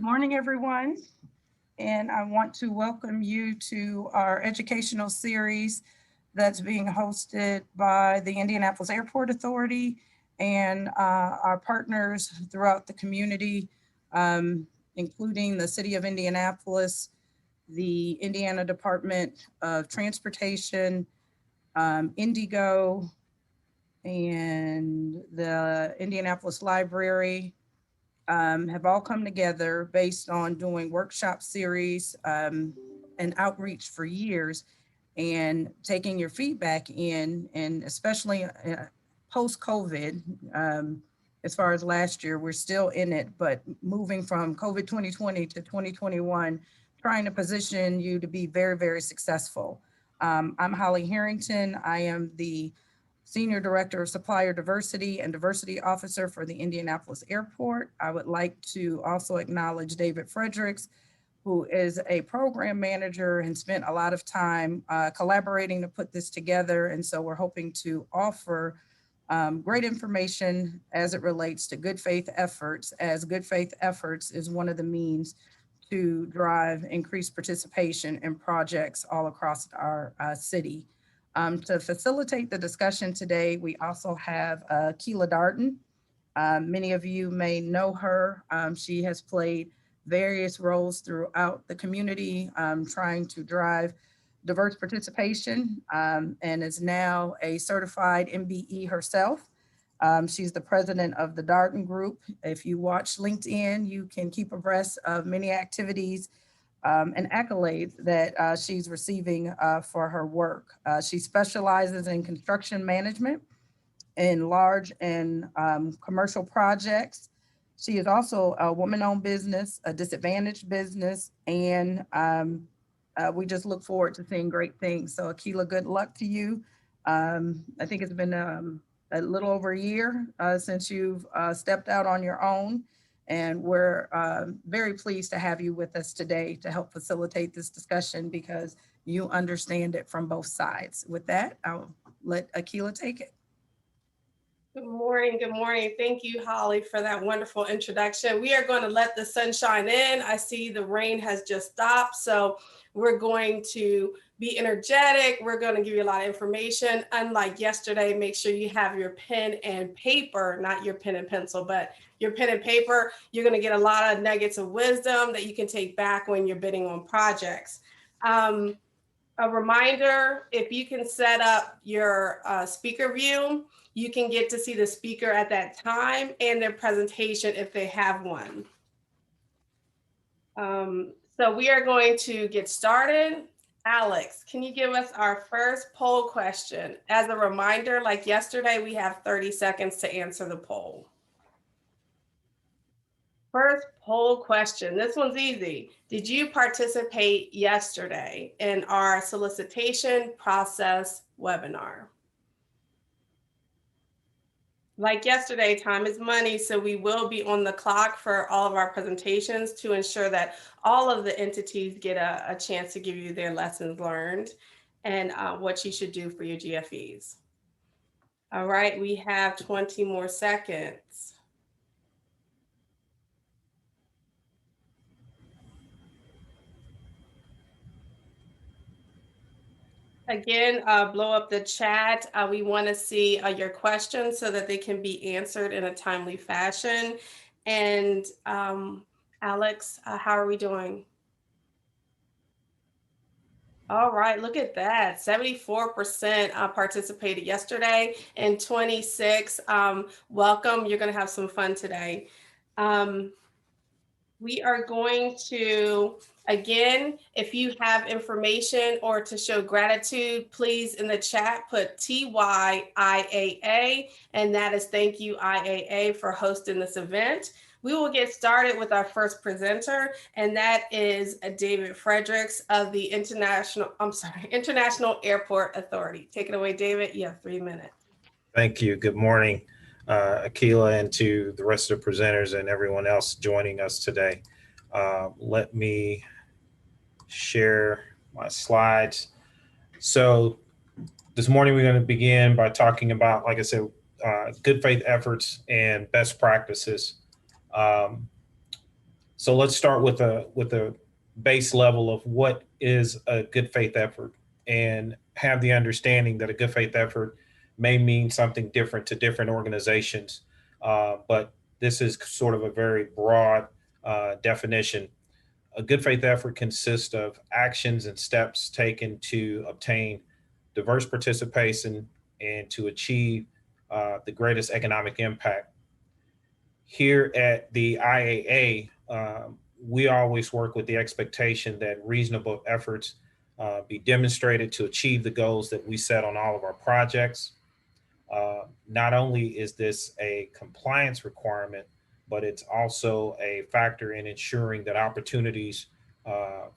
morning, everyone. And I want to welcome you to our educational series that's being hosted by the Indianapolis Airport Authority and our partners throughout the community, including the City of Indianapolis, the Indiana Department of Transportation, IndyGo, and the Indianapolis Library, have all come together based on doing workshop series and outreach for years and taking your feedback in, and especially post-COVID, as far as last year, we're still in it, but moving from COVID 2020 to 2021, trying to position you to be very, very successful. I'm Holly Harrington. I am the Senior Director of Supplier Diversity and Diversity Officer for the Indianapolis Airport. I would like to also acknowledge David Fredericks, who is a program manager and spent a lot of time collaborating to put this together. And so we're hoping to offer great information as it relates to good faith efforts, as good faith efforts is one of the means to drive increased participation in projects all across our city. To facilitate the discussion today, we also have Kela Darden. Many of you may know her. She has played various roles throughout the community, trying to drive diverse participation, and is now a certified MBE herself. She's the president of the Darden Group. If you watch LinkedIn, you can keep abreast of many activities and accolades that she's receiving for her work. She specializes in construction management in large and commercial projects. She is also a woman-owned business, a disadvantaged business, and we just look forward to seeing great things. So Akilah, good luck to you. I think it's been a little over a year since you've stepped out on your own. And we're very pleased to have you with us today to help facilitate this discussion because you understand it from both sides. With that, I'll let Akilah take it. Good morning. Good morning. Thank you, Holly, for that wonderful introduction. We are going to let the sunshine in. I see the rain has just stopped, so we're going to be energetic. We're going to give you a lot of information. Unlike yesterday, make sure you have your pen and paper, not your pen and pencil, but your pen and paper. You're going to get a lot of nuggets of wisdom that you can take back when you're bidding on projects. A reminder, if you can set up your speaker view, you can get to see the speaker at that time and their presentation if they have one. So we are going to get started. Alex, can you give us our first poll question? As a reminder, like yesterday, we have 30 seconds to answer the poll. First poll question. This one's easy. Did you participate yesterday in our solicitation process webinar? Like yesterday, time is money, so we will be on the clock for all of our presentations to ensure that all of the entities get a chance to give you their lessons learned and what you should do for your GFEs. All right, we have 20 more seconds. Again, blow up the chat. We want to see your questions so that they can be answered in a timely fashion. And Alex, how are we doing? All right, look at that. 74% participated yesterday and 26. Welcome. You're going to have some fun today. We are going to, again, if you have information or to show gratitude, please in the chat put TYIAA, and that is thank you IAA for hosting this event. We will get started with our first presenter, and that is David Fredericks of the International Airport Authority. Take it away, David. You have 3 minutes. Thank you. Good morning, Akilah, and to the rest of the presenters and everyone else joining us today. Let me share my slides. So this morning we're going to begin by talking about, like I said, good faith efforts and best practices. So let's start with a base level of what is a good faith effort, and have the understanding that a good faith effort may mean something different to different organizations. But this is sort of a very broad definition. A good faith effort consists of actions and steps taken to obtain diverse participation and to achieve the greatest economic impact. Here at the IAA, we always work with the expectation that reasonable efforts be demonstrated to achieve the goals that we set on all of our projects. Not only is this a compliance requirement, but it's also a factor in ensuring that opportunities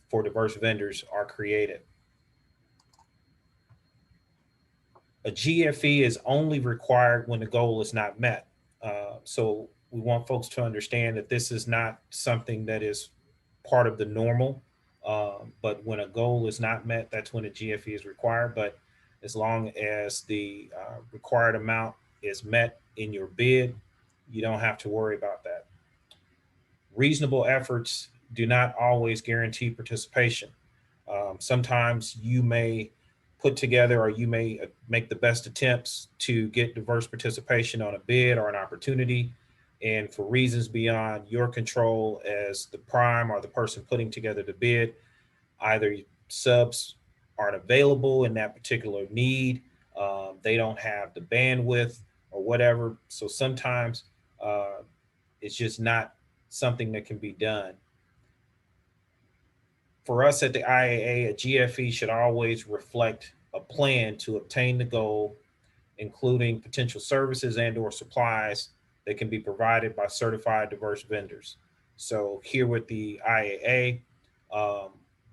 for diverse vendors are created. A GFE is only required when the goal is not met. So we want folks to understand that this is not something that is part of the normal, but when a goal is not met, that's when a GFE is required. But as long as the required amount is met in your bid, you don't have to worry about that. Reasonable efforts do not always guarantee participation. Sometimes you may put together, or you may make the best attempts to get diverse participation on a bid or an opportunity, and for reasons beyond your control as the prime or the person putting together the bid, either subs aren't available in that particular need, they don't have the bandwidth or whatever. So sometimes it's just not something that can be done. For us at the IAA, a GFE should always reflect a plan to obtain the goal, including potential services and or supplies that can be provided by certified diverse vendors. So here with the IAA,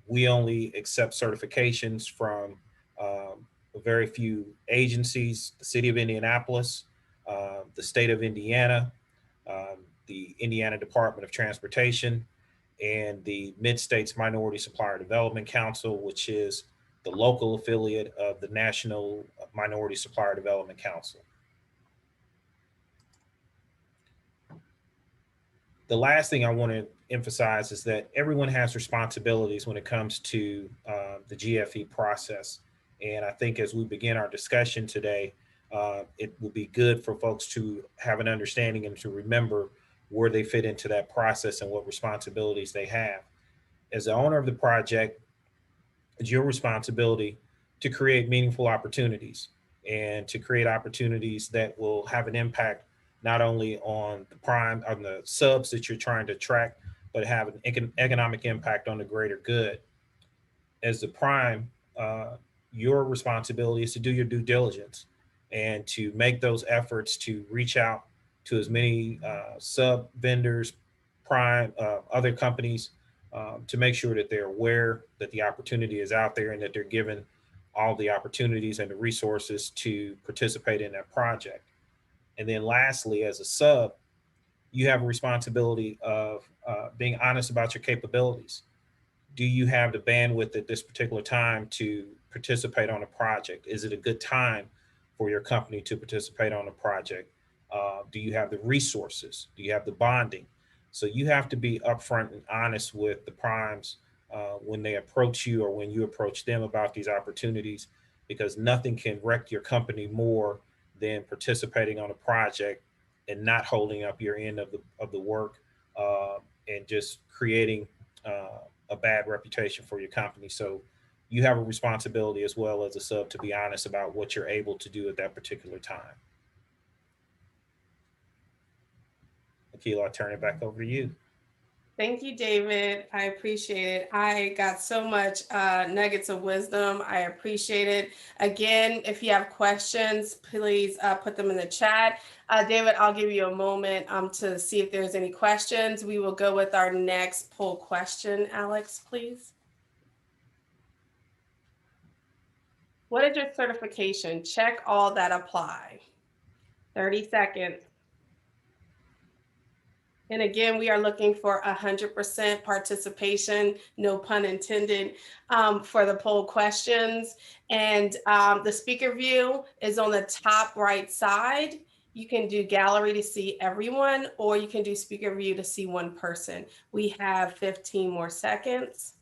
we only accept certifications from a very few agencies: the city of Indianapolis, the state of Indiana, the Indiana Department of Transportation, and the Mid-States Minority Supplier Development Council, which is the local affiliate of the National Minority Supplier Development Council. The last thing I want to emphasize is that everyone has responsibilities when it comes to the GFE process. And I think as we begin our discussion today, it will be good for folks to have an understanding and to remember where they fit into that process and what responsibilities they have. As the owner of the project, it's your responsibility to create meaningful opportunities, and to create opportunities that will have an impact not only on the subs that you're trying to track, but have an economic impact on the greater good. As the prime, your responsibility is to do your due diligence and to make those efforts to reach out to as many sub vendors, prime, other companies, to make sure that they're aware that the opportunity is out there and that they're given all the opportunities and the resources to participate in that project. And then lastly, as a sub, you have a responsibility of being honest about your capabilities. Do you have the bandwidth at this particular time to participate on a project? Is it a good time for your company to participate on a project? Do you have the resources? Do you have the bonding? So you have to be upfront and honest with the primes when they approach you or when you approach them about these opportunities, because nothing can wreck your company more than participating on a project and not holding up your end of the work, and just creating a bad reputation for your company. So you have a responsibility as well as a sub to be honest about what you're able to do at that particular time. Akilah, I'll turn it back over to you. Thank you, David. I appreciate it. I got so much nuggets of wisdom. I appreciate it. Again, if you have questions, please put them in the chat. David, I'll give you a moment to see if there's any questions. We will go with our next poll question. Alex, please. What is your certification? Check all that apply. 30 seconds. And again, we are looking for 100% participation, no pun intended, for the poll questions. And the speaker view is on the top right side. You can do gallery to see everyone, or you can do speaker view to see one person. We have 15 more seconds.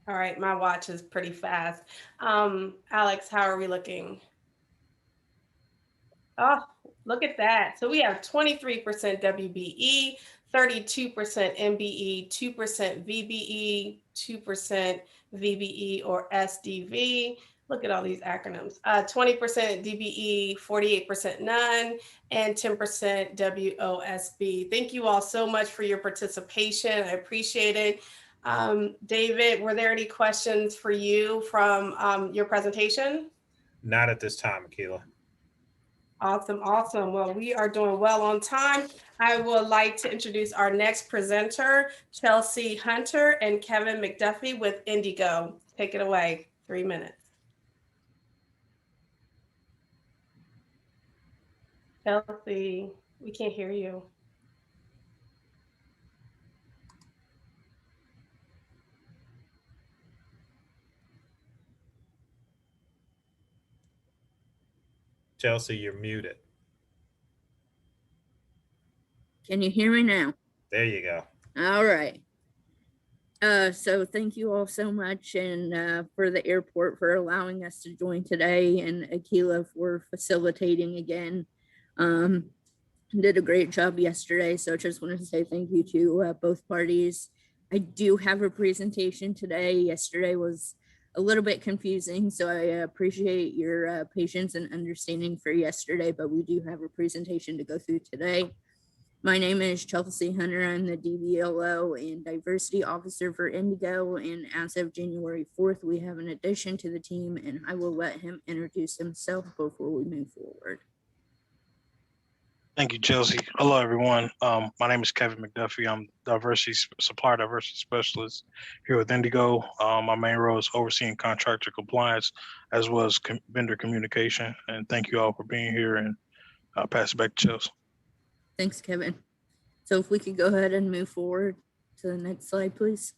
All right, my watch is pretty fast. Alex, how are we looking? Oh, look at that. So we have 23% WBE, 32% MBE, 2% VBE, 2% VBE or SDV. Look at all these acronyms. 20% DBE, 48% none, and 10% WOSB. Thank you all so much for your participation. I appreciate it. David, were there any questions for you from your presentation? Not at this time, Akilah. Awesome, awesome. Well, we are doing well on time. I would like to introduce our next presenter, Chelsea Hunter and Kevin McDuffie with IndyGo. Take it away, 3 minutes. Chelsea, we can't hear you. Chelsea, you're muted. Can you hear me now? There you go. All right. So thank you all so much, and for the airport for allowing us to join today, and Akilah for facilitating again. Did a great job yesterday, so I just wanted to say thank you to both parties. I do have a presentation today. Yesterday was a little bit confusing, so I appreciate your patience and understanding for yesterday, but we do have a presentation to go through today. My name is Chelsea Hunter. I'm the DVLO and Diversity Officer for IndyGo, and as of January 4th, we have an addition to the team, and I will let him introduce himself before we move forward. Thank you, Chelsea. Hello, everyone. My name is Kevin McDuffie. I'm supplier diversity specialist here with IndyGo. My main role is overseeing contractor compliance as well as vendor communication. And thank you all for being here, and I'll pass it back to Chelsea. Thanks, Kevin. So if we could go ahead and move forward to the next slide, please.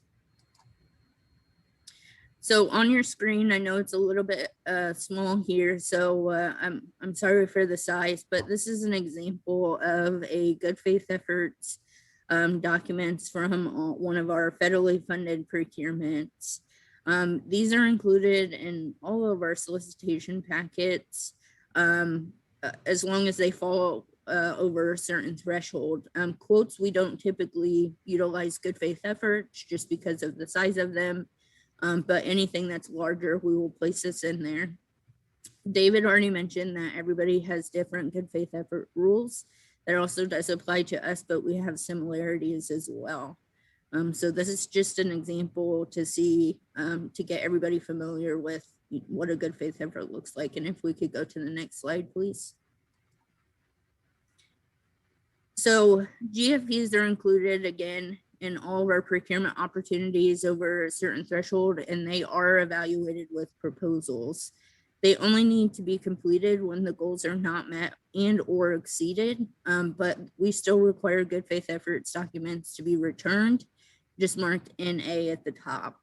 So on your screen, I know it's a little bit small here, so I'm sorry for the size, but this is an example of a good faith efforts documents from one of our federally funded procurements. These are included in all of our solicitation packets as long as they fall over a certain threshold. Quotes, we don't typically utilize good faith efforts just because of the size of them. But anything that's larger, we will place this in there. David already mentioned that everybody has different good faith effort rules. That also does apply to us, but we have similarities as well. So this is just an example to see, to get everybody familiar with what a good faith effort looks like. And if we could go to the next slide, please. So GFPs are included again in all of our procurement opportunities over a certain threshold, and they are evaluated with proposals. They only need to be completed when the goals are not met and or exceeded, but we still require good faith efforts documents to be returned, just marked NA at the top.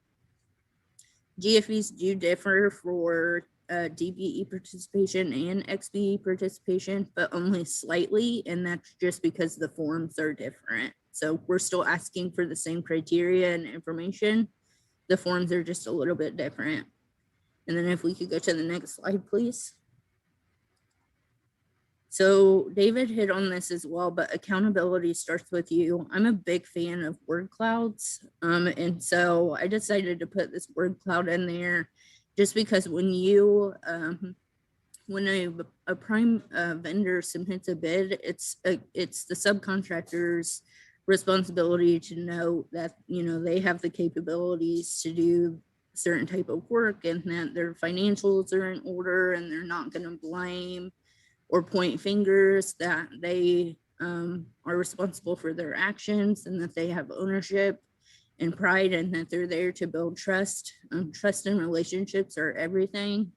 GFEs do differ for DBE participation and XBE participation, but only slightly, and that's just because the forms are different. So we're still asking for the same criteria and information. The forms are just a little bit different. And then if we could go to the next slide, please. So David hit on this as well, but accountability starts with you. I'm a big fan of word clouds. And so I decided to put this word cloud in there just because when you, when a prime vendor submits a bid, it's the subcontractor's responsibility to know that, you know, they have the capabilities to do certain type of work and that their financials are in order and they're not going to blame or point fingers, that they are responsible for their actions and that they have ownership and pride and that they're there to build trust. Trust and relationships are everything.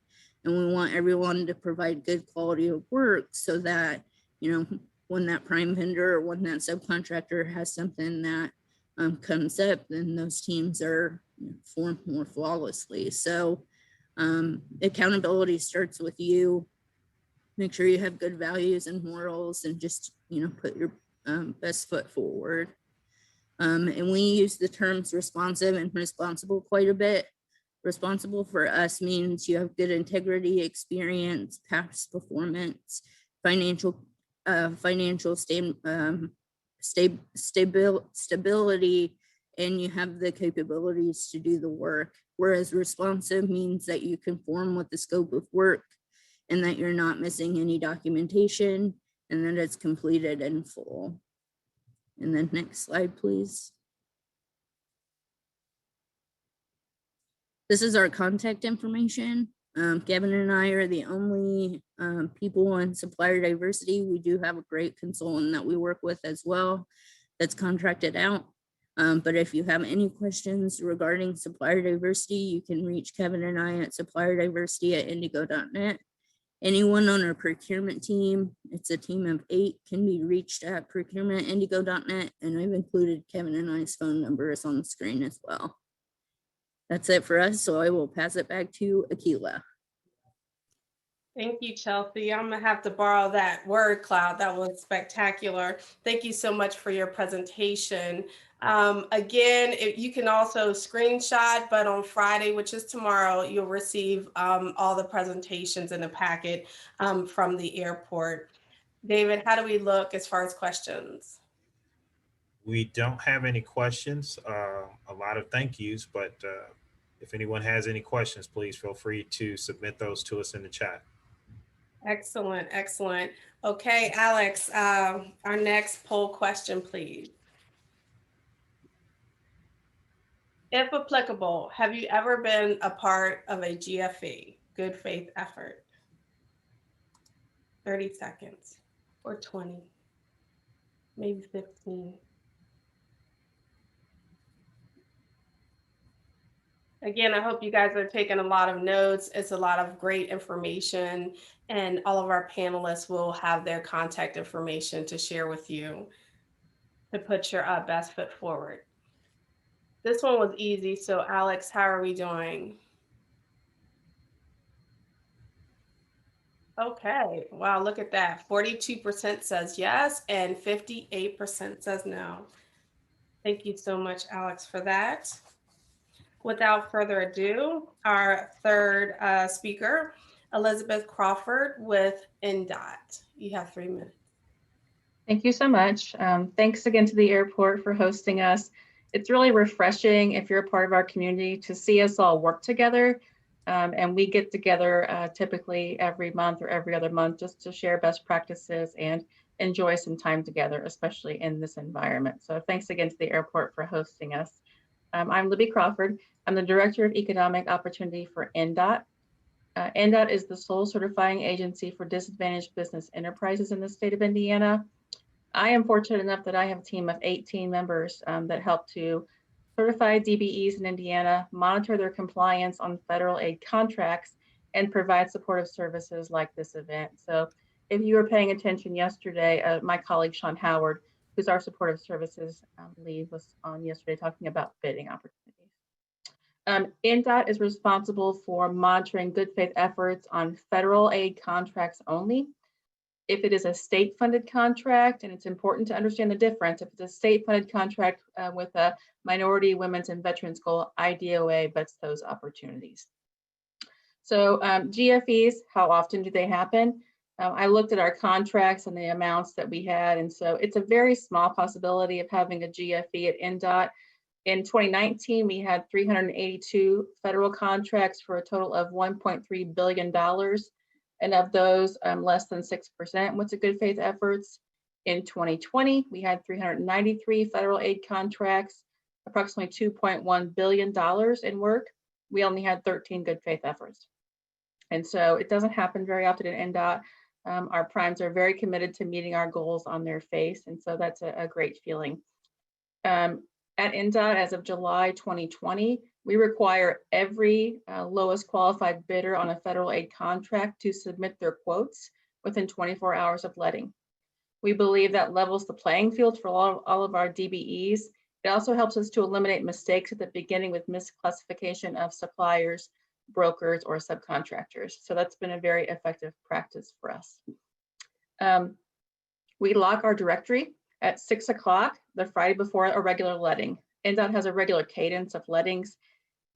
And we want everyone to provide good quality of work so that, you know, when that prime vendor or when that subcontractor has something that comes up, then those teams are formed more flawlessly. So accountability starts with you. Make sure you have good values and morals, and just put your best foot forward. And we use the terms responsive and responsible quite a bit. Responsible for us means you have good integrity, experience, past performance, financial stability, and you have the capabilities to do the work. Whereas responsive means that you conform with the scope of work, and that you're not missing any documentation, and that it's completed in full. And then next slide, please. This is our contact information. Kevin and I are the only people in supplier diversity. We do have a great consultant that we work with as well that's contracted out. But if you have any questions regarding supplier diversity, you can reach Kevin and I at supplierdiversity@indigo.net. Anyone on our procurement team, it's a team of 8, can be reached at procurement@indigo.net, and I've included Kevin and I's phone numbers on the screen as well. That's it for us, so I will pass it back to Akilah. Thank you, Chelsea. I'm gonna have to borrow that word cloud. That was spectacular. Thank you so much for your presentation. Again, you can also screenshot, but on Friday, which is tomorrow, you'll receive all the presentations in the packet from the airport. David, how do we look as far as questions? We don't have any questions, a lot of thank yous, but if anyone has any questions, please feel free to submit those to us in the chat. Excellent, excellent. Okay, Alex, our next poll question, please. If applicable, have you ever been a part of a GFE, good faith effort? 30 seconds or 20, maybe 15. Again, I hope you guys are taking a lot of notes. It's a lot of great information, and all of our panelists will have their contact information to share with you to put your best foot forward. This one was easy. So Alex, how are we doing? Okay, wow, look at that. 42% says yes, and 58% says no. Thank you so much, Alex, for that. Without further ado, our third speaker, Elizabeth Crawford with Ndot. You have 3 minutes. Thank you so much. Thanks again to the airport for hosting us. It's really refreshing, if you're a part of our community, to see us all work together. And we get together typically every month or every other month just to share best practices and enjoy some time together, especially in this environment. So thanks again to the airport for hosting us. I'm Libby Crawford. I'm the Director of Economic Opportunity for Ndot. Ndot is the sole certifying agency for disadvantaged business enterprises in the state of Indiana. I am fortunate enough that I have a team of 18 members that help to certify DBEs in Indiana, monitor their compliance on federal aid contracts, and provide supportive services like this event. So if you were paying attention yesterday, my colleague Sean Howard, who's our supportive services lead, was on yesterday talking about bidding opportunities. Ndot is responsible for monitoring good faith efforts on federal aid contracts only. If it is a state-funded contract, and it's important to understand the difference, if it's a state-funded contract with a minority, women's, and veterans goal, IDOA vets those opportunities. So GFEs, how often do they happen? I looked at our contracts and the amounts that we had, and so it's a very small possibility of having a GFE at Ndot. In 2019, we had 382 federal contracts for a total of $1.3 billion. And of those, less than 6% went to good faith efforts. In 2020, we had 393 federal aid contracts, approximately $2.1 billion in work. We only had 13 good faith efforts. And so it doesn't happen very often at Ndot. Our primes are very committed to meeting our goals on their face. And so that's a great feeling. At Ndot, as of July 2020, we require every lowest qualified bidder on a federal aid contract to submit their quotes within 24 hours of letting. We believe that levels the playing field for all of our DBEs. It also helps us to eliminate mistakes at the beginning with misclassification of suppliers, brokers, or subcontractors. So that's been a very effective practice for us. We lock our directory at 6 o'clock the Friday before a regular letting. Ndot has a regular cadence of lettings,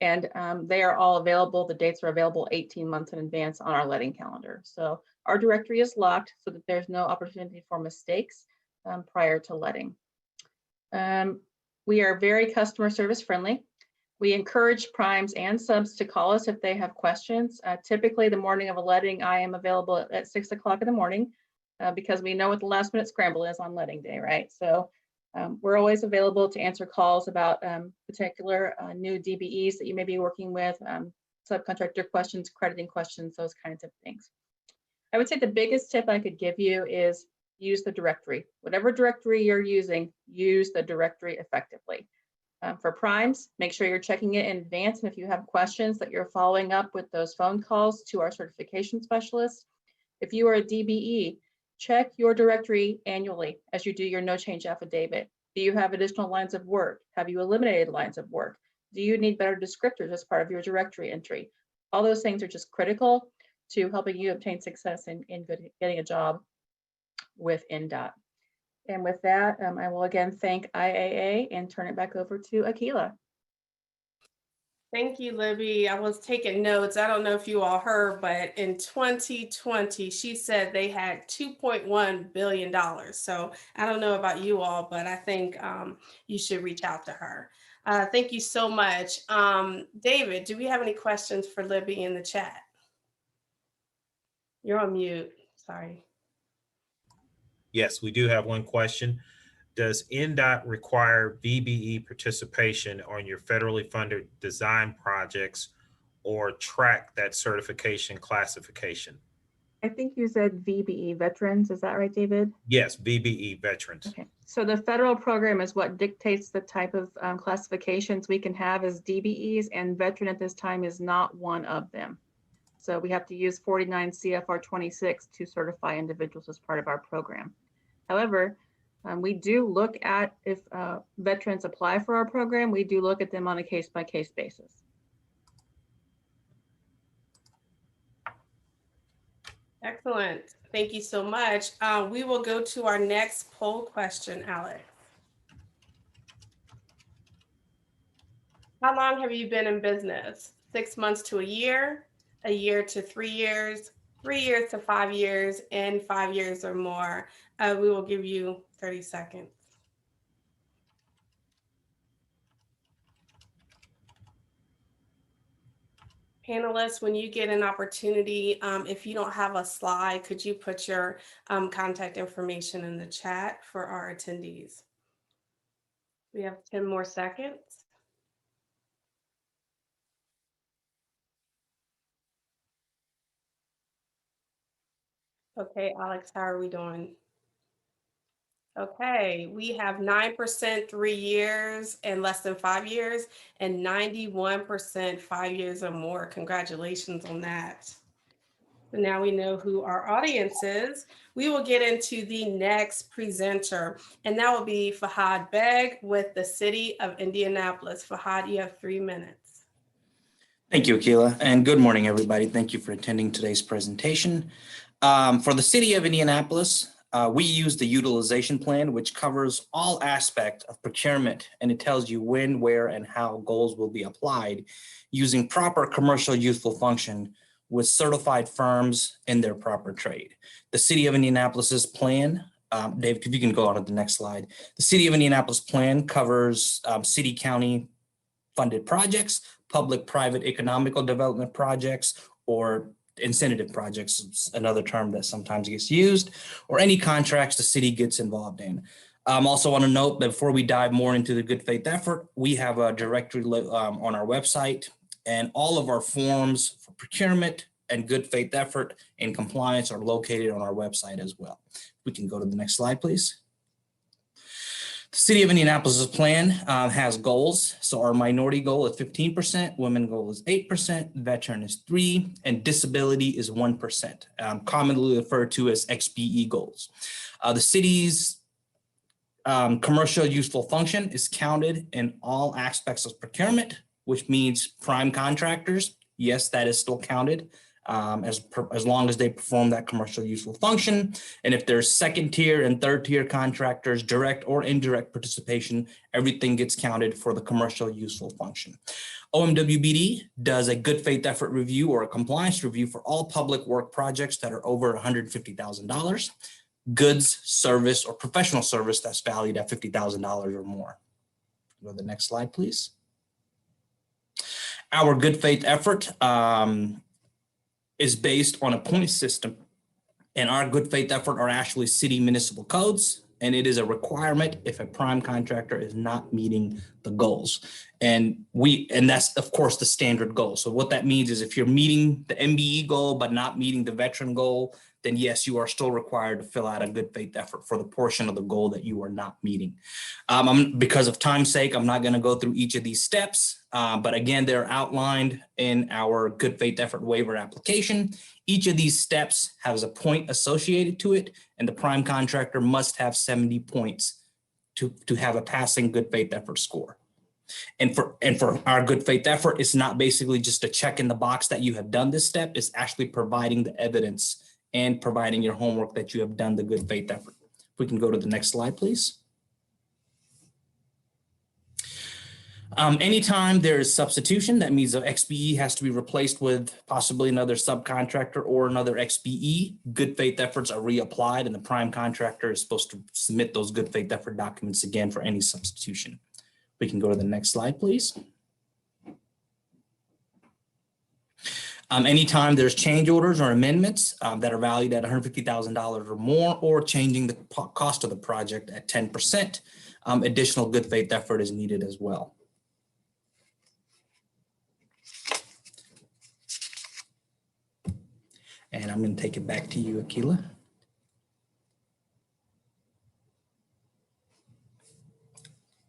and they are all available. The dates are available 18 months in advance on our letting calendar. So our directory is locked so that there's no opportunity for mistakes prior to letting. We are very customer service friendly. We encourage primes and subs to call us if they have questions. Typically the morning of a letting, I am available at 6 o'clock in the morning because we know what the last minute scramble is on letting day, right? So we're always available to answer calls about particular new DBEs that you may be working with, subcontractor questions, crediting questions, those kinds of things. I would say the biggest tip I could give you is use the directory. Whatever directory you're using, use the directory effectively. For primes, make sure you're checking it in advance. And if you have questions, that you're following up with those phone calls to our certification specialists. If you are a DBE, check your directory annually as you do your no change affidavit. Do you have additional lines of work? Have you eliminated lines of work? Do you need better descriptors as part of your directory entry? All those things are just critical to helping you obtain success in getting a job with Ndot. And with that, I will again thank IAA and turn it back over to Akilah. Thank you, Libby. I was taking notes. I don't know if you all heard, but in 2020, she said they had $2.1 billion. So I don't know about you all, but I think you should reach out to her. Thank you so much. David, do we have any questions for Libby in the chat? You're on mute. Sorry. Yes, we do have one question. Does Ndot require VBE participation on your federally funded design projects or track that certification classification? I think you said VBE veterans. Is that right, David? Yes, VBE veterans. Okay, so the federal program is what dictates the type of classifications we can have as DBEs, and veteran at this time is not one of them. So we have to use 49 CFR 26 to certify individuals as part of our program. However, we do look at if veterans apply for our program, we do look at them on a case-by-case basis. Excellent. Thank you so much. We will go to our next poll question, Alex. How long have you been in business? 6 months to a year to 3 years, 3 years to 5 years, and 5 years or more. We will give you 30 seconds. Panelists, when you get an opportunity, if you don't have a slide, could you put your contact information in the chat for our attendees? We have 10 more seconds. Okay, Alex, how are we doing? Okay, we have 9% 3 years and less than 5 years, and 91% 5 years or more. Congratulations on that. So now we know who our audience is. We will get into the next presenter, and that will be Fahad Beg with the City of Indianapolis. Fahad, you have 3 minutes. Thank you, Akilah, and good morning, everybody. Thank you for attending today's presentation. For the City of Indianapolis, we use the utilization plan, which covers all aspects of procurement, and it tells you when, where, and how goals will be applied using proper commercial useful function with certified firms in their proper trade. The City of Indianapolis's plan, David, if you can go on to the next slide. The City of Indianapolis plan covers city, county funded projects, public-private economical development projects, or incentive projects, is another term that sometimes gets used, or any contracts the city gets involved in. Also want to note that before we dive more into the good faith effort, we have a directory on our website, and all of our forms for procurement and good faith effort and compliance are located on our website as well. We can go to the next slide, please. The City of Indianapolis' plan has goals. So our minority goal is 15%, women goal is 8%, veteran is 3%, and disability is 1%, commonly referred to as XBE goals. The city's Commercial useful function is counted in all aspects of procurement, which means prime contractors, yes, that is still counted as long as they perform that commercial useful function. And if there's second tier and third tier contractors, direct or indirect participation, everything gets counted for the commercial useful function. OMWBD does a good faith effort review or a compliance review for all public work projects that are over $150,000. Goods, service, or professional service that's valued at $50,000 or more. Go to the next slide, please. Our good faith effort is based on a point system, and our good faith effort are actually city municipal codes, and it is a requirement if a prime contractor is not meeting the goals. And that's of course the standard goal. So what that means is if you're meeting the MBE goal but not meeting the veteran goal, then yes, you are still required to fill out a good faith effort for the portion of the goal that you are not meeting. Because of time's sake, I'm not going to go through each of these steps, but again, they're outlined in our good faith effort waiver application. Each of these steps has a point associated to it, and the prime contractor must have 70 points to have a passing good faith effort score. And for our good faith effort, it's not basically just a check in the box that you have done this step, it's actually providing the evidence and providing your homework that you have done the good faith effort. If we can go to the next slide, please. Anytime there is substitution, that means the XBE has to be replaced with possibly another subcontractor or another XBE. Good faith efforts are reapplied, and the prime contractor is supposed to submit those good faith effort documents again for any substitution. We can go to the next slide, please. Anytime there's change orders or amendments that are valued at $150,000 or more, or changing the cost of the project at 10%, additional good faith effort is needed as well. And I'm going to take it back to you, Akilah.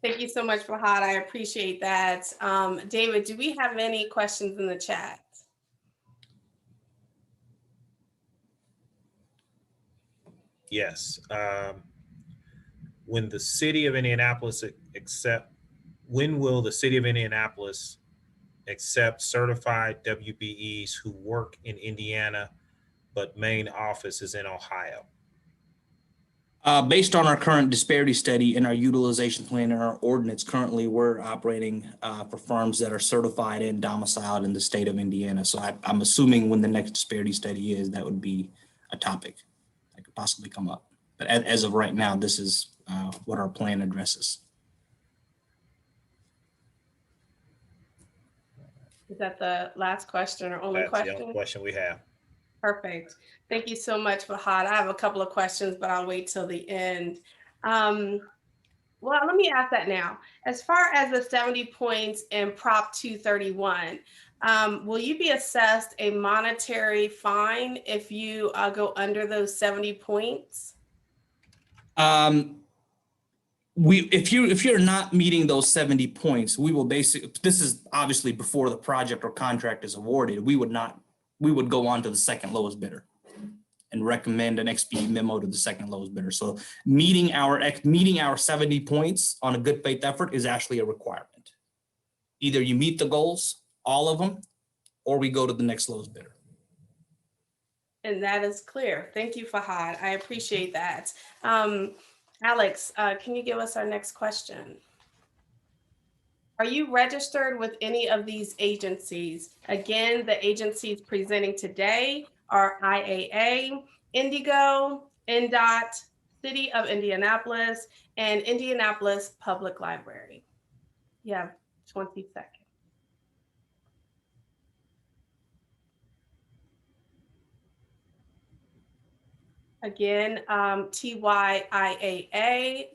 Thank you so much, Fahad. I appreciate that. David, do we have any questions in the chat? Yes. When the city of Indianapolis when will the city of Indianapolis accept certified WBEs who work in Indiana, but main office is in Ohio? Based on our current disparity study and our utilization plan and our ordinance, currently we're operating for firms that are certified and domiciled in the state of Indiana. So I'm assuming when the next disparity study is, that would be a topic that could possibly come up. But as of right now, this is what our plan addresses. Is that the last question or only question? That's the only question we have. Perfect. Thank you so much, Fahad. I have a couple of questions, but I'll wait till the end. Well, let me ask that now. As far as the 70 points in Prop 231, will you be assessed a monetary fine if you go under those 70 points? If you're not meeting those 70 points, we will basically, this is obviously before the project or contract is awarded, we would go on to the second lowest bidder and recommend an XBE memo to the second lowest bidder. So meeting our 70 points on a good faith effort is actually a requirement. Either you meet the goals, all of them, or we go to the next lowest bidder. And that is clear. Thank you, Fahad. I appreciate that. Alex, can you give us our next question? Are you registered with any of these agencies? Again, the agencies presenting today are IAA, IndyGo, Ndot, City of Indianapolis, and Indianapolis Public Library. You have 20 seconds. Again, TYIAA,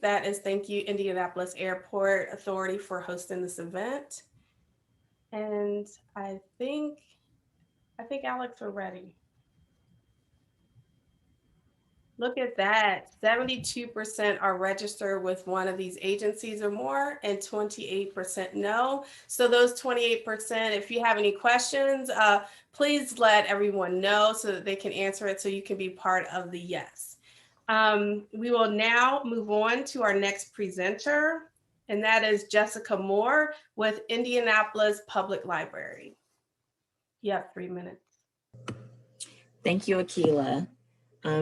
that is thank you Indianapolis Airport Authority for hosting this event. And I think Alex, we're ready. Look at that, 72% are registered with one of these agencies or more, and 28% no. So those 28%, if you have any questions, please let everyone know so that they can answer it so you can be part of the yes. We will now move on to our next presenter, and that is Jessica Moore with Indianapolis Public Library. You have 3 minutes. Thank you, Akilah.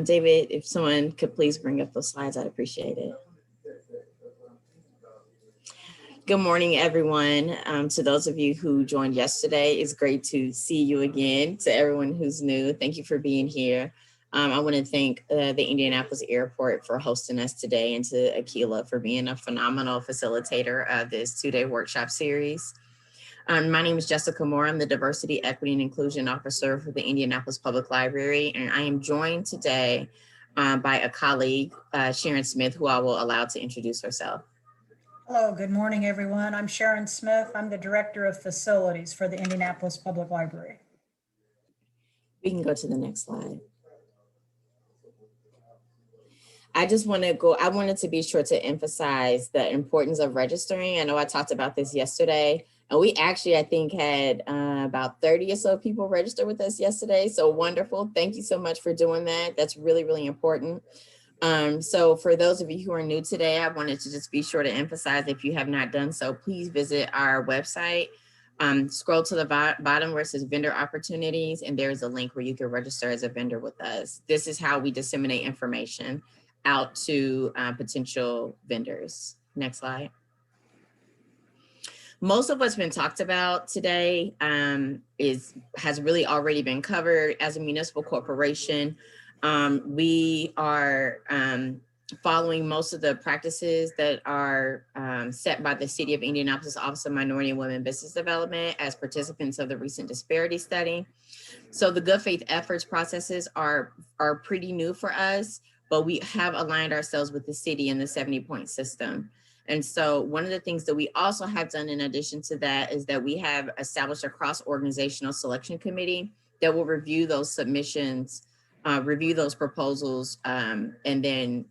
David, if someone could please bring up those slides, I'd appreciate it. Good morning, everyone. To those of you who joined yesterday, it's great to see you again. To everyone who's new, thank you for being here. I want to thank the Indianapolis Airport for hosting us today, and to Akilah for being a phenomenal facilitator of this two-day workshop series. My name is Jessica Moore. I'm the Diversity, Equity, and Inclusion Officer for the Indianapolis Public Library, and I am joined today by a colleague, Sharon Smith, who I will allow to introduce herself. Hello, good morning, everyone. I'm Sharon Smith. I'm the Director of Facilities for the Indianapolis Public Library. We can go to the next slide. I wanted to be sure to emphasize the importance of registering. I know I talked about this yesterday, and we actually, I think, had about 30 or so people register with us yesterday. So wonderful. Thank you so much for doing that. That's really, really important. So for those of you who are new today, I wanted to just be sure to emphasize, if you have not done so, please visit our website. Scroll to the bottom where it says vendor opportunities, and there's a link where you can register as a vendor with us. This is how we disseminate information out to potential vendors. Next slide. Most of what's been talked about today has really already been covered. As a municipal corporation, we are following most of the practices that are set by the City of Indianapolis Office of Minority and Women Business Development as participants of the recent disparity study. So the good faith efforts processes are pretty new for us, but we have aligned ourselves with the city in the 70-point system. And so one of the things that we also have done in addition to that is that we have established a cross-organizational selection committee that will review those submissions, review those proposals, and then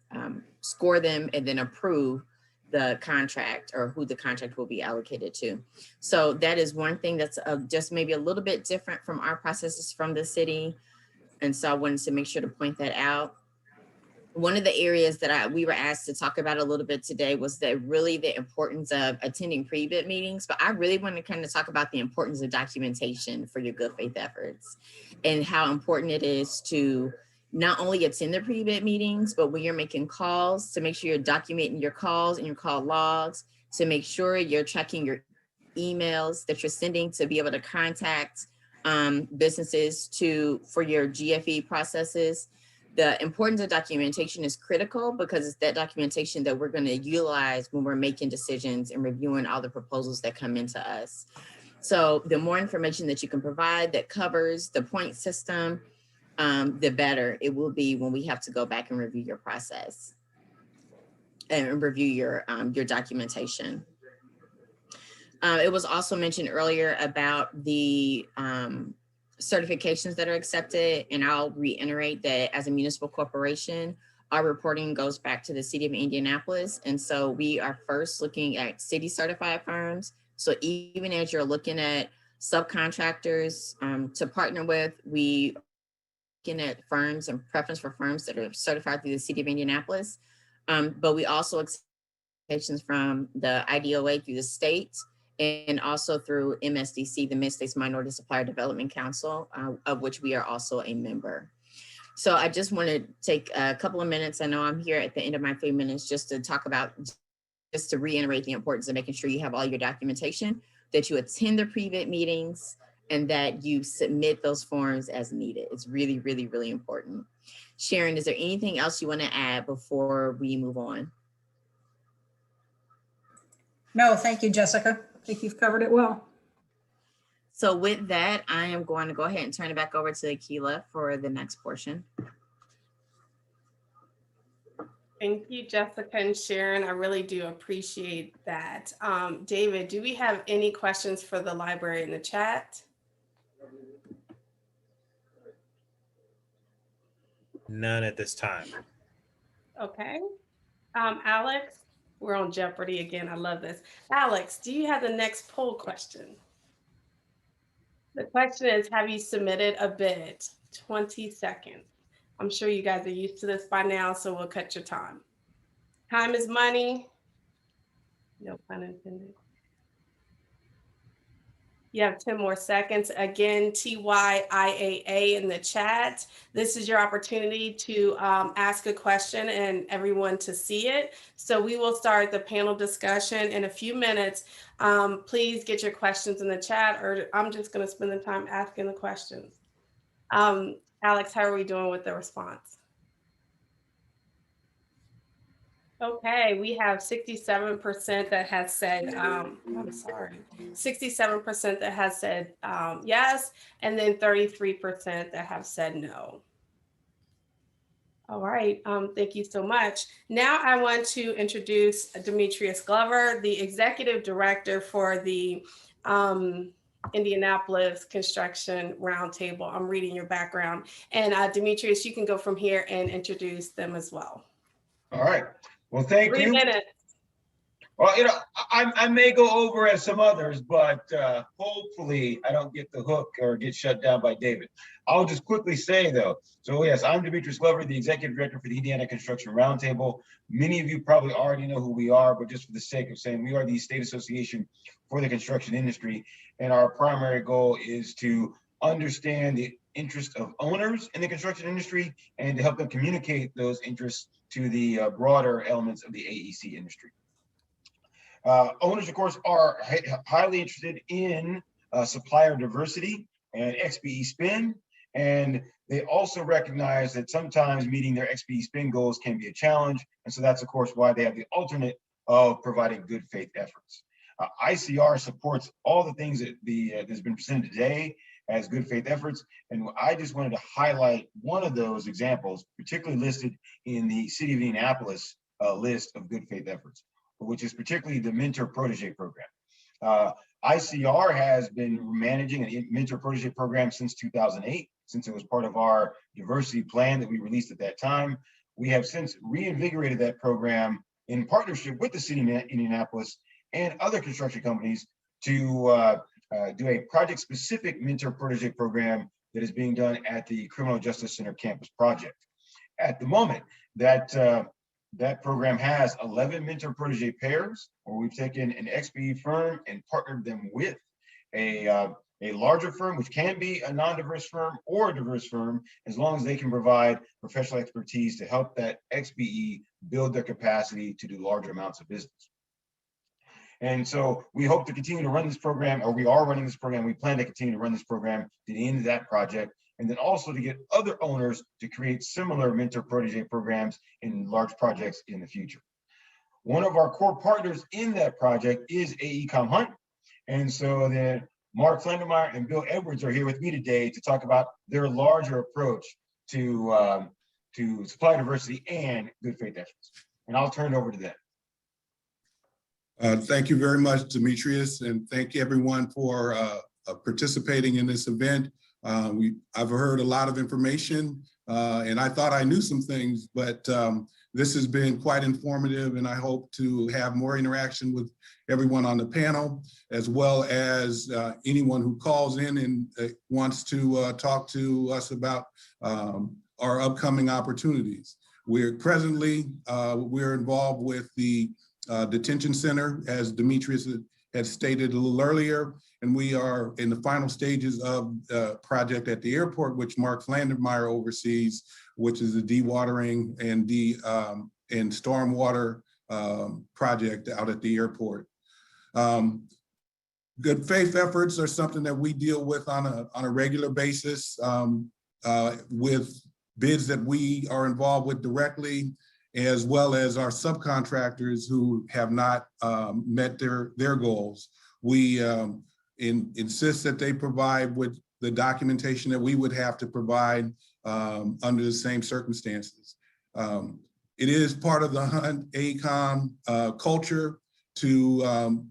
score them and then approve the contract, or who the contract will be allocated to. So that is one thing that's just maybe a little bit different from our processes from the city. And so I wanted to make sure to point that out. One of the areas that we were asked to talk about a little bit today was that really the importance of attending pre-bid meetings, but I really want to kind of talk about the importance of documentation for your good faith efforts, and how important it is to not only attend the pre-bid meetings, but when you're making calls, to make sure you're documenting your calls and your call logs, to make sure you're tracking your emails that you're sending to be able to contact businesses for your GFE processes. The importance of documentation is critical because it's that documentation that we're going to utilize when we're making decisions and reviewing all the proposals that come into us. So the more information that you can provide that covers the point system, the better it will be when we have to go back and review your process and review your documentation. It was also mentioned earlier about the certifications that are accepted, and I'll reiterate that as a municipal corporation, our reporting goes back to the City of Indianapolis, and so we are first looking at city certified firms. So even as you're looking at subcontractors to partner with, we looking at firms and preference for firms that are certified through the City of Indianapolis, but we also accept certifications from the IDOA through the state, and also through MSDC, the Mid-States Minority Supplier Development Council, of which we are also a member. So I just want to take a couple of minutes. I know I'm here at the end of my 3 minutes just to talk about, just to reiterate the importance of making sure you have all your documentation, that you attend the pre-bid meetings, and that you submit those forms as needed. It's really, really, really important. Sharon, is there anything else you want to add before we move on? No, thank you, Jessica. I think you've covered it well. So with that, I am going to go ahead and turn it back over to Akilah for the next portion. Thank you, Jessica and Sharon. I really do appreciate that. David, do we have any questions for the library in the chat? None at this time. Okay. Alex, we're on Jeopardy again. I love this. Alex, do you have the next poll question? The question is, have you submitted a bid? 20 seconds. I'm sure you guys are used to this by now, so we'll cut your time. Time is money. No pun intended. You have 10 more seconds. Again, TYIAA in the chat. This is your opportunity to ask a question and everyone to see it. So we will start the panel discussion in a few minutes. Please get your questions in the chat, or I'm just going to spend the time asking the questions. Alex, how are we doing with the response? Okay, we have 67% that has said, I'm sorry, 67% that has said yes, and then 33% that have said no. All right, thank you so much. Now I want to introduce Demetrius Glover, the Executive Director for the Indianapolis Construction Roundtable. I'm reading your background. And Demetrius, you can go from here and introduce them as well. All right. Well, thank 3 you. minutes. Well, you know, I may go over as some others, but hopefully I don't get the hook or get shut down by David. I'll just quickly say though, so yes, I'm Demetrius Glover, the Executive Director for the Indiana Construction Roundtable. Many of you probably already know who we are, but just for the sake of saying, we are the state association for the construction industry. And our primary goal is to understand the interest of owners in the construction industry and to help them communicate those interests to the broader elements of the AEC industry. Owners, of course, are highly interested in supplier diversity and XBE spend, and they also recognize that sometimes meeting their XBE spend goals can be a challenge, and so that's, of course, why they have the alternate of providing good faith efforts. ICR supports all the things that that's been presented today as good faith efforts, and I just wanted to highlight one of those examples, particularly listed in the City of Indianapolis list of good faith efforts, which is particularly the Mentor Protege program. ICR has been managing a Mentor Protege program since 2008, since it was part of our diversity plan that we released at that time. We have since reinvigorated that program in partnership with the City of Indianapolis and other construction companies to do a project-specific Mentor Protege program that is being done at the Criminal Justice Center campus project. At the moment, that program has 11 Mentor Protege pairs, where we've taken an XBE firm and partnered them with a larger firm, which can be a non-diverse firm or a diverse firm, as long as they can provide professional expertise to help that XBE build their capacity to do larger amounts of business. And so we hope to continue to run this program, or we are running this program. We plan to continue to run this program to the end of that project, and then also to get other owners to create similar Mentor Protege programs in large projects in the future. One of our core partners in that project is AECOM Hunt. And so then Mark Flandermeyer and Bill Edwards are here with me today to talk about their larger approach to supply diversity and good faith efforts. And I'll turn it over to them. Thank you very much, Demetrius, and thank you everyone for participating in this event. I've heard a lot of information and I thought I knew some things, but this has been quite informative, and I hope to have more interaction with everyone on the panel, as well as anyone who calls in and wants to talk to us about our upcoming opportunities. We're presently, we're involved with the detention center, as Demetrius had stated a little earlier, and we are in the final stages of the project at the airport, which Mark Flandermeyer oversees, which is the dewatering and stormwater project out at the airport. Good faith efforts are something that we deal with on a regular basis with bids that we are involved with directly, as well as our subcontractors who have not met their goals. We insist that they provide with the documentation that we would have to provide under the same circumstances. It is part of the Hunt AECOM culture to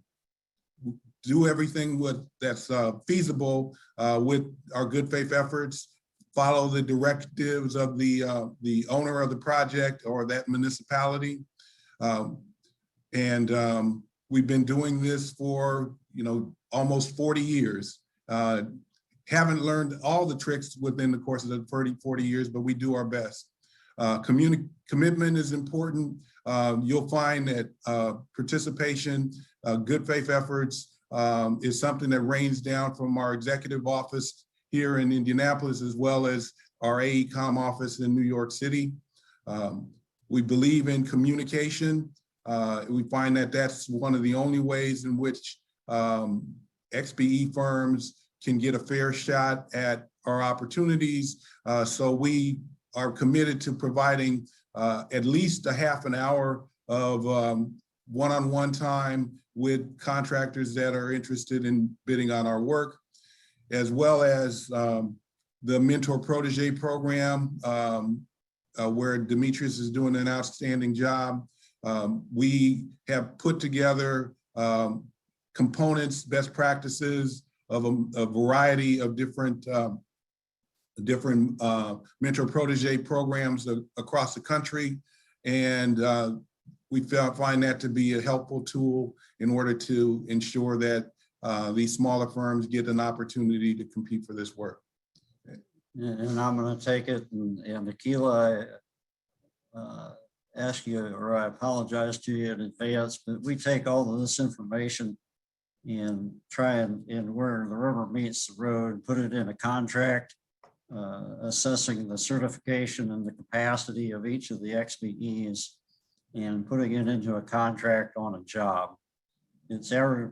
do everything that's feasible with our good faith efforts, follow the directives of the owner of the project or that municipality. We've been doing this for almost 40 years. haven't learned all the tricks within the course of the 40 years, but we do our best. Commitment is important. You'll find that participation, good faith efforts is something that rains down from our executive office here in Indianapolis, as well as our AECOM office in New York City. We believe in communication. We find that that's one of the only ways in which XBE firms can get a fair shot at our opportunities. So we are committed to providing at least a half an hour of one-on-one time with contractors that are interested in bidding on our work, as well as the Mentor Protege program, where Demetrius is doing an outstanding job. We have put together components, best practices of a variety of different Mentor Protege programs across the country. And we find that to be a helpful tool in order to ensure that these smaller firms get an opportunity to compete for this work. And I'm going to take it, and Akilah, ask you, or I apologize to you in advance, but we take all of this information and try and where the rubber meets the road, put it in a contract, assessing the certification and the capacity of each of the XBEs and putting it into a contract on a job. It's our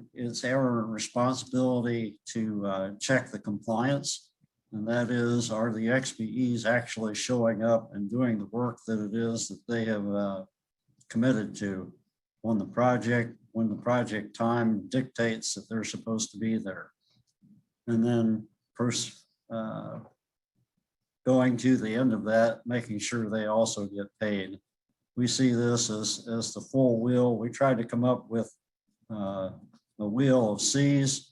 responsibility to check the compliance, and that is, are the XBEs actually showing up and doing the work that it is that they have committed to on the project when the project time dictates that they're supposed to be there. And then first, going to the end of that, making sure they also get paid. We see this as the full wheel. We tried to come up with a wheel of C's.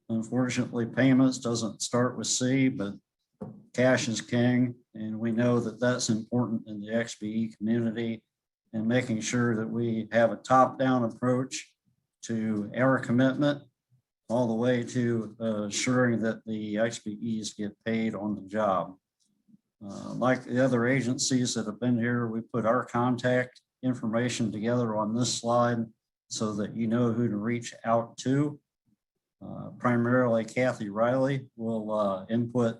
Unfortunately, payments doesn't start with C, but cash is king. And we know that that's important in the XBE community, and making sure that we have a top-down approach to our commitment all the way to assuring that the XBEs get paid on the job. Like the other agencies that have been here, we put our contact information together on this slide so that you know who to reach out to. Primarily, Kathy Riley will input.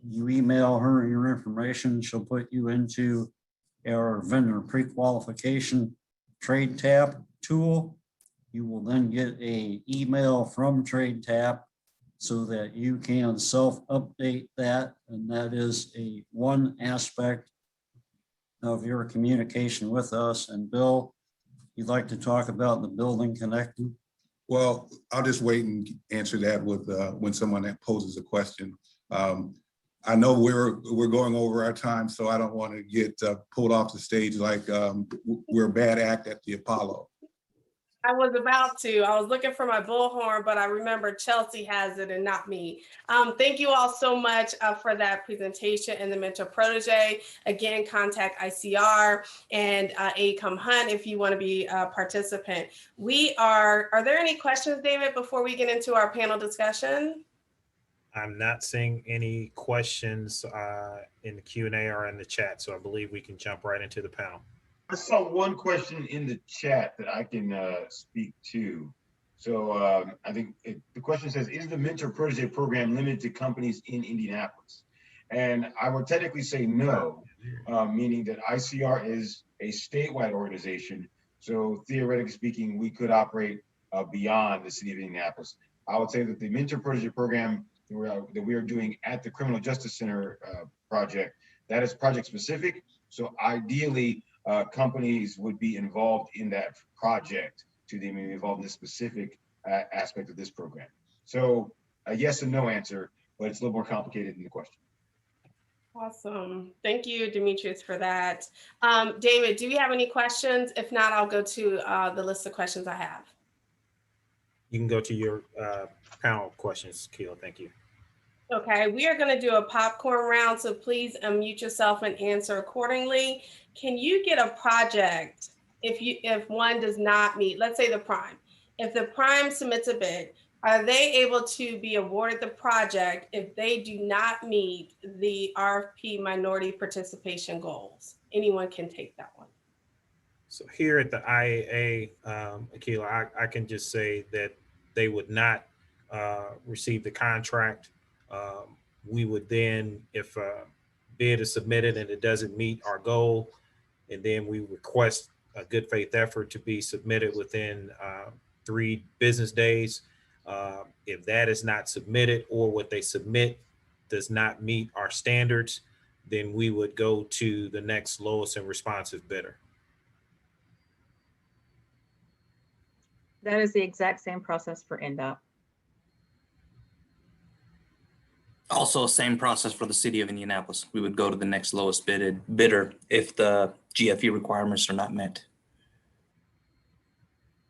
You email her your information, she'll put you into our vendor pre-qualification trade tab tool. You will then get an email from trade tab so that you can self-update that, and that is one aspect of your communication with us. And Bill, you'd like to talk about the building connecting? Well, I'll just wait and answer that with when someone poses a question. I know we're going over our time, so I don't want to get pulled off the stage like we're a bad act at the Apollo. I was about to. I was looking for my bullhorn, but I remember Chelsea has it and not me. Thank you all so much for that presentation and the Mentor Protege. Again, contact ICR and AECOM Hunt if you want to be a participant. Are there any questions, David, before we get into our panel discussion? I'm not seeing any questions in the Q&A or in the chat, so I believe we can jump right into the panel. I saw one question in the chat that I can speak to. So I think the question says, is the Mentor Protege program limited to companies in Indianapolis? And I would technically say no, meaning that ICR is a statewide organization. So theoretically speaking, we could operate beyond the city of Indianapolis. I would say that the Mentor Protege program that we are doing at the Criminal Justice Center project, that is project specific. So ideally, companies would be involved in that project to be involved in this specific aspect of this program. So a yes and no answer, but it's a little more complicated than the question. Awesome. Thank you, Demetrius, for that. David, do you have any questions? If not, I'll go to the list of questions I have. You can go to your panel questions, Kela. Thank you. Okay, we are going to do a popcorn round, so please unmute yourself and answer accordingly. Can you get a project if one does not meet, let's say the prime? If the prime submits a bid, Are they able to be awarded the project if they do not meet the RFP minority participation goals? Anyone can take that one. So here at the IAA, Akilah, I can just say that they would not receive the contract. We would then, if a bid is submitted and it doesn't meet our goal, and then we request a good faith effort to be submitted within 3 business days. If that is not submitted or what they submit does not meet our standards, then we would go to the next lowest and responsive bidder. That is the exact same process for Ndot. Also, same process for the city of Indianapolis. We would go to the next lowest bidder if the GFE requirements are not met.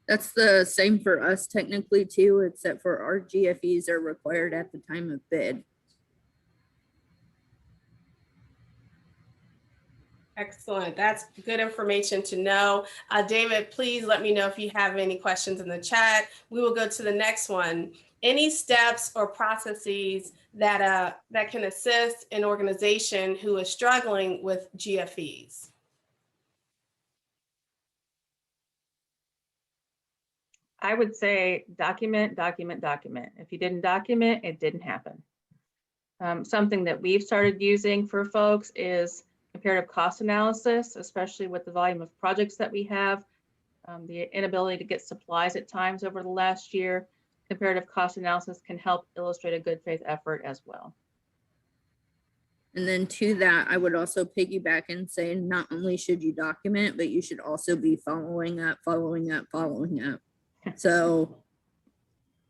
That's the same for us technically too, except for our GFEs are required at the time of bid. Excellent. That's good information to know. David, please let me know if you have any questions in the chat. We will go to the next one. Any steps or processes that can assist an organization who is struggling with GFEs? I would say document, document, document. If you didn't document, it didn't happen. Something that we've started using for folks is comparative cost analysis, especially with the volume of projects that we have, the inability to get supplies at times over the last year. Comparative cost analysis can help illustrate a good faith effort as well. And then to that, I would also piggyback and say not only should you document, but you should also be following up. So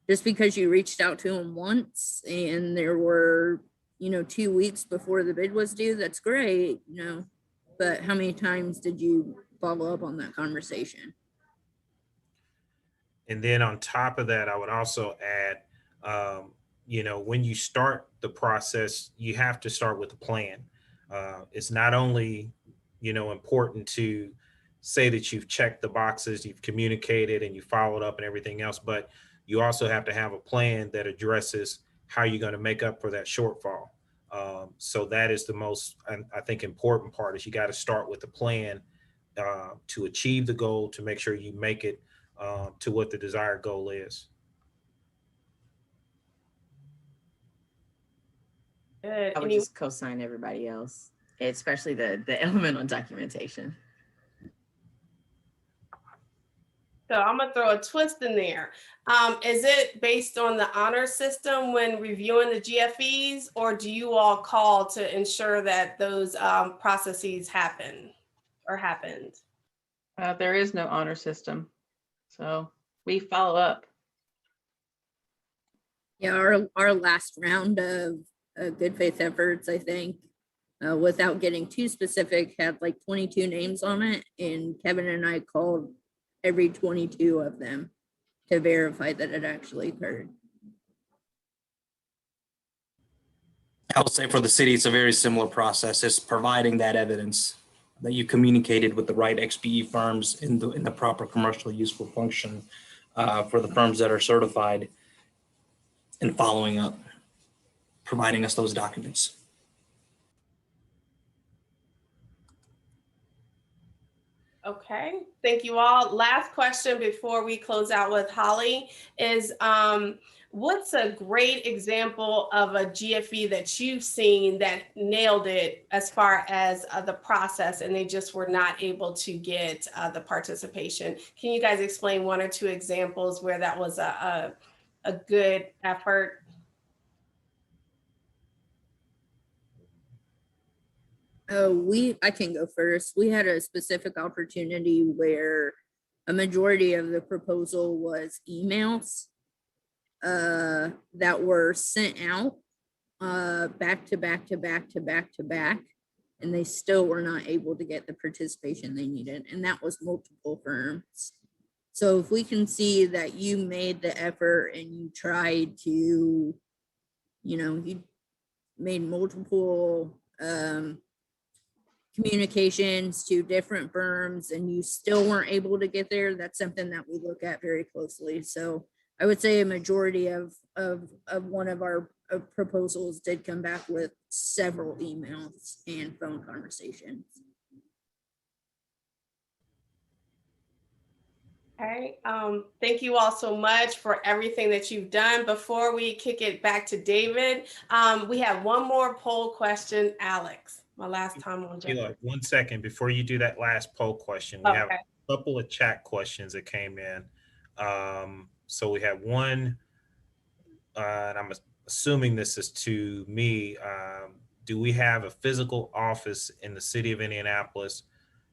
just because you reached out to them once and there were, 2 weeks before the bid was due, that's great, but how many times did you follow up on that conversation? And then on top of that, I would also add, when you start the process, you have to start with a plan. It's not only, important to say that you've checked the boxes, you've communicated and you followed up and everything else, but you also have to have a plan that addresses how you're going to make up for that shortfall. So that is the most, I think, important part is you got to start with a plan to achieve the goal, to make sure you make it to what the desired goal is. Good. I would just co-sign everybody else, especially the element on documentation. So I'm gonna throw a twist in there. Is it based on the honor system when reviewing the GFEs, or do you all call to ensure that those processes happen or happened? There is no honor system, so we follow up. Yeah, our last round of good faith efforts, I think, without getting too specific, had like 22 names on it, and Kevin and I called every 22 of them to verify that it actually occurred. I would say for the city, it's a very similar process. It's providing that evidence that you communicated with the right XPE firms in the proper commercially useful function for the firms that are certified, and following up, providing us those documents. Okay, thank you all. Last question before we close out with Holly is, what's a great example of a GFE that you've seen that nailed it as far as the process and they just were not able to get the participation? Can you guys explain 1 or 2 examples where that was a good effort? I can go first. We had a specific opportunity where a majority of the proposal was emails that were sent out back to back to back to back to back, and they still were not able to get the participation they needed, and that was multiple firms. So if we can see that you made the effort and you tried to, you made multiple communications to different firms and you still weren't able to get there, that's something that we look at very closely. So I would say a majority of one of our proposals did come back with several emails and phone conversations. Okay, thank you all so much for everything that you've done. Before we kick it back to David, we have one more poll question, Alex. My last time on Jeopardy. 1 second before you do that last poll question. We have a couple of chat questions that came in. So we have one, and I'm assuming this is to me. Do we have a physical office in the city of Indianapolis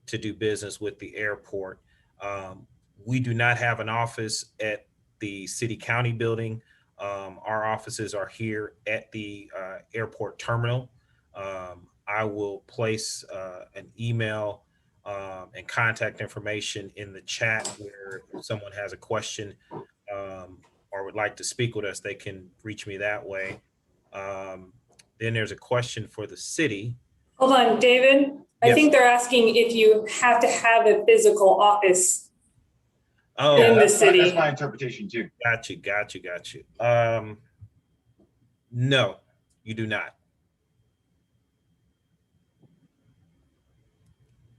to do business with the airport? We do not have an office at the city county building. Our offices are here at the airport terminal. I will place an email and contact information in the chat where if someone has a question or would like to speak with us, they can reach me that way. Then there's a question for the city. Hold on, David. I Yes. think they're asking if you have to have a physical office in the city. That's my interpretation too. Got you. No, you do not.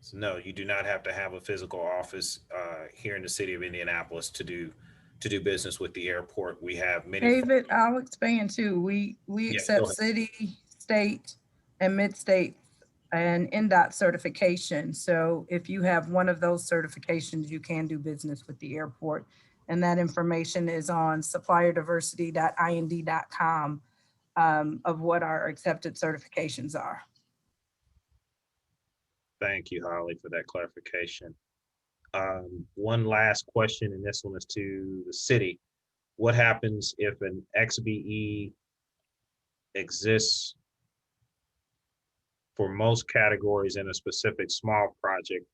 So no, you do not have to have a physical office here in the city of Indianapolis to do business with the airport. We have many. David, I'll expand too. We accept city, state, and mid-state and Ndot certification. So if you have one of those certifications, you can do business with the airport. And that information is on supplierdiversity.ind.com of what our accepted certifications are. Thank you, Holly, for that clarification. One last question, and this one is to the city. What happens if an XBE exists for most categories in a specific small project?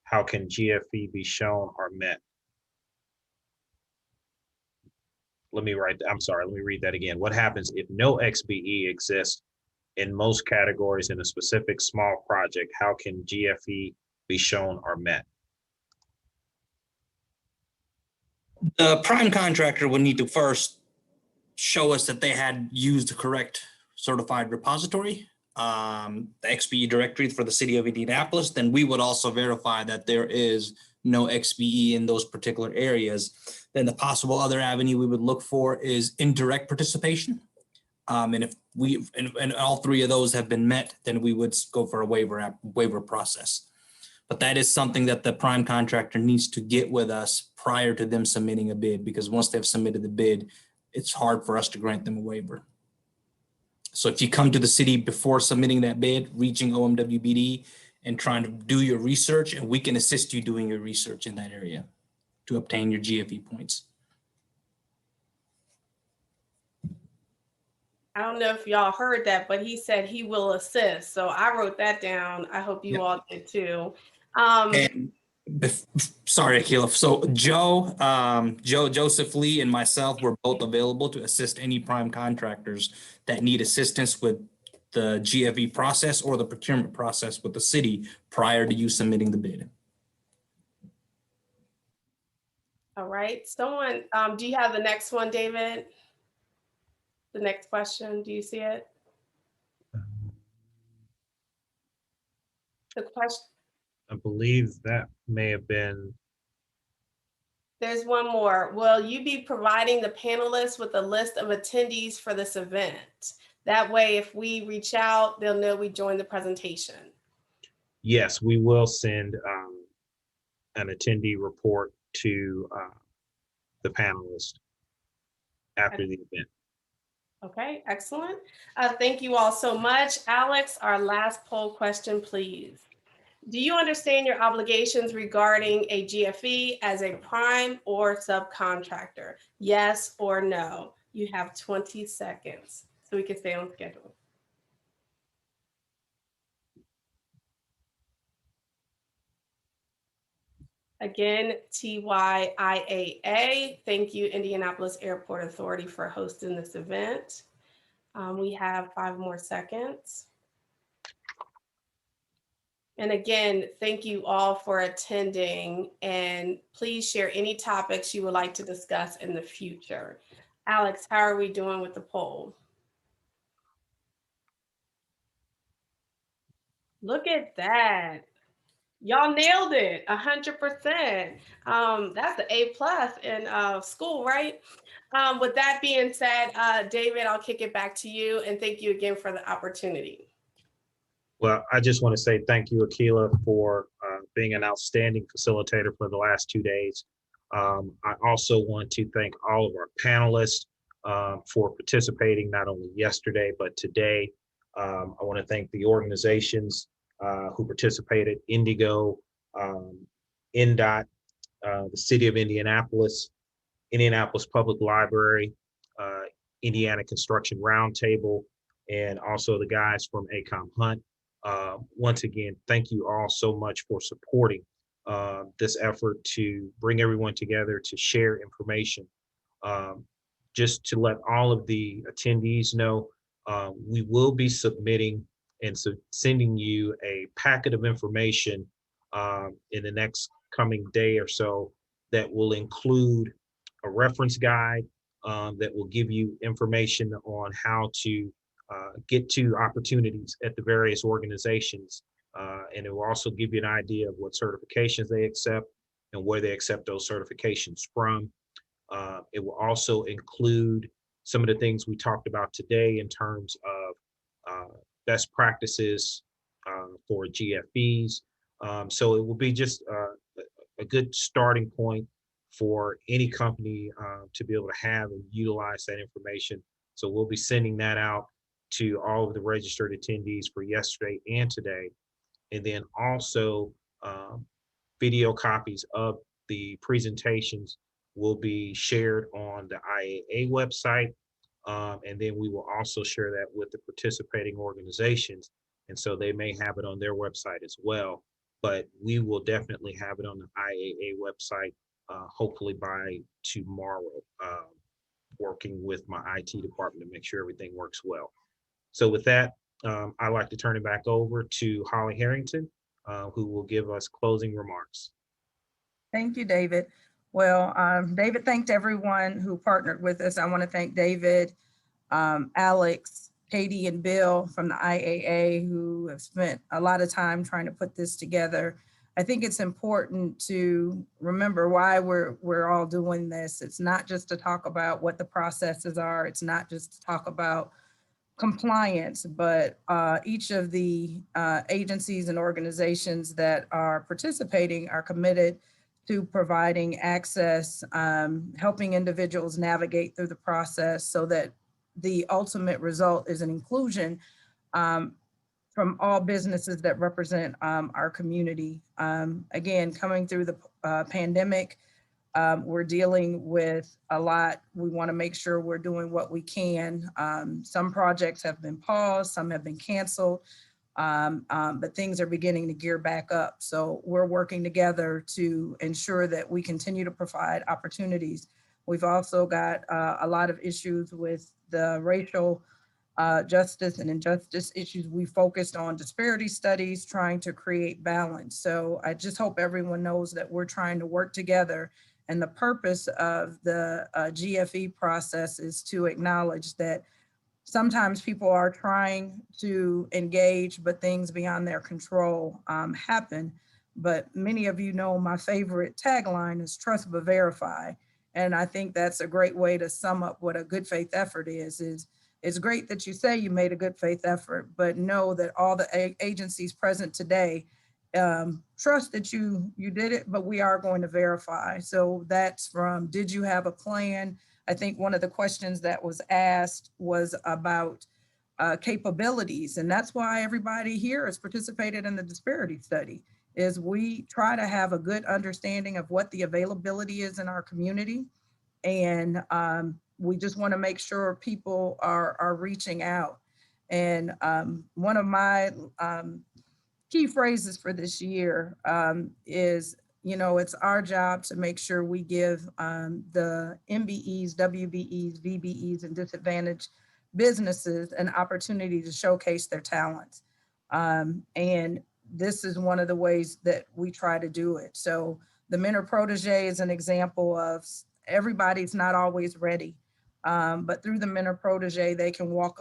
How can GFE be shown or met? Let me read that again. What happens if no XBE exists in most categories in a specific small project? How can GFE be shown or met? The prime contractor would need to first show us that they had used the correct certified repository, the XBE directory for the city of Indianapolis. Then we would also verify that there is no XBE in those particular areas. Then the possible other avenue we would look for is indirect participation. And if and all three of those have been met, then we would go for a waiver process. But that is something that the prime contractor needs to get with us prior to them submitting a bid, because once they've submitted the bid, it's hard for us to grant them a waiver. So if you come to the city before submitting that bid, reaching OMWBD and trying to do your research, and we can assist you doing your research in that area to obtain your GFE points. I don't know if y'all heard that, but he said he will assist. So I wrote that down. I hope you all did too. Sorry, Akilah. So Joseph Lee and myself were both available to assist any prime contractors that need assistance with the GFE process or the procurement process with the city prior to you submitting the bid. All right. Someone, do you have the next one, David? The next question, do you see it? The question. I believe that may have been. There's one more. Will you be providing the panelists with a list of attendees for this event? That way, if we reach out, they'll know we joined the presentation. Yes, we will send an attendee report to the panelists after the event. Okay, excellent. Thank you all so much. Alex, our last poll question, please. Do you understand your obligations regarding a GFE as a prime or subcontractor? Yes or no? You have 20 seconds so we can stay on schedule. Again, TYIAA. Thank you, Indianapolis Airport Authority, for hosting this event. We have 5 more seconds. And again, thank you all for attending, and please share any topics you would like to discuss in the future. Alex, how are we doing with the poll? Look at that. Y'all nailed it, 100%. That's an A+ in school, right? With that being said, David, I'll kick it back to you, and thank you again for the opportunity. Well, I just want to say thank you, Akilah, for being an outstanding facilitator for the last 2 days. I also want to thank all of our panelists for participating not only yesterday, but today. I want to thank the organizations who participated: IndyGo, Ndot, the City of Indianapolis, Indianapolis Public Library, Indiana Construction Roundtable, and also the guys from AECOM Hunt. Once again, thank you all so much for supporting this effort to bring everyone together to share information. Just to let all of the attendees know, we will be submitting and sending you a packet of information in the next coming day or so that will include a reference guide that will give you information on how to get to opportunities at the various organizations. And it will also give you an idea of what certifications they accept and where they accept those certifications from. It will also include some of the things we talked about today in terms of best practices for GFEs. So it will be just a good starting point for any company to be able to have and utilize that information. So we'll be sending that out to all of the registered attendees for yesterday and today. And then also video copies of the presentations will be shared on the IAA website. And then we will also share that with the participating organizations. And so they may have it on their website as well, but we will definitely have it on the IAA website, hopefully by tomorrow, working with my IT department to make sure everything works well. So with that, I'd like to turn it back over to Holly Harrington, who will give us closing remarks. Thank you, David. Well, David thanked everyone who partnered with us. I want to thank David, Alex, Katie, and Bill from the IAA, who have spent a lot of time trying to put this together. I think it's important to remember why we're all doing this. It's not just to talk about what the processes are. It's not just to talk about compliance, but each of the agencies and organizations that are participating are committed to providing access, helping individuals navigate through the process so that the ultimate result is an inclusion from all businesses that represent our community. Again, coming through the pandemic, we're dealing with a lot. We want to make sure we're doing what we can. Some projects have been paused, some have been canceled, but things are beginning to gear back up. So we're working together to ensure that we continue to provide opportunities. We've also got a lot of issues with the racial justice and injustice issues. We focused on disparity studies, trying to create balance. So I just hope everyone knows that we're trying to work together. And the purpose of the GFE process is to acknowledge that sometimes people are trying to engage, but things beyond their control happen. But many of you know my favorite tagline is trust but verify. And I think that's a great way to sum up what a good faith effort is it's great that you say you made a good faith effort, but know that all the agencies present today trust that you did it, but we are going to verify. So that's from, did you have a plan? I think one of the questions that was asked was about capabilities. And that's why everybody here has participated in the disparity study, is we try to have a good understanding of what the availability is in our community. And we just want to make sure people are reaching out. And one of my key phrases for this year is, it's our job to make sure we give the MBEs, WBEs, VBEs, and disadvantaged businesses an opportunity to showcase their talents. And this is one of the ways that we try to do it. So the mentor protege is an example of everybody's not always ready. But through the mentor protege, they can walk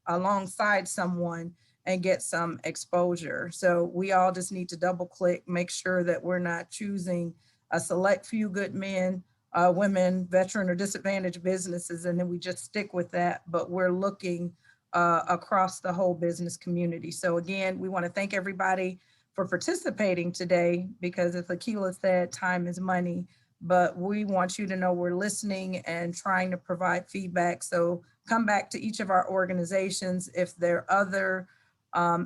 alongside someone and get some exposure. So we all just need to double click, make sure that we're not choosing a select few good men, women, veteran or disadvantaged businesses, and then we just stick with that, but we're looking across the whole business community. So again, we want to thank everybody for participating today, because as Akilah said, time is money, but we want you to know we're listening and trying to provide feedback. So come back to each of our organizations if there are other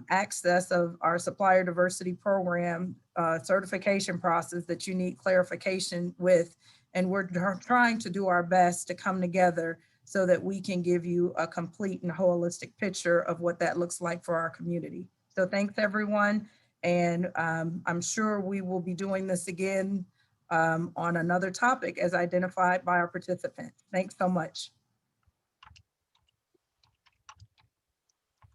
access of our supplier diversity program certification process that you need clarification with. And we're trying to do our best to come together so that we can give you a complete and holistic picture of what that looks like for our community. So thanks everyone. And I'm sure we will be doing this again on another topic as identified by our participants. Thanks so much.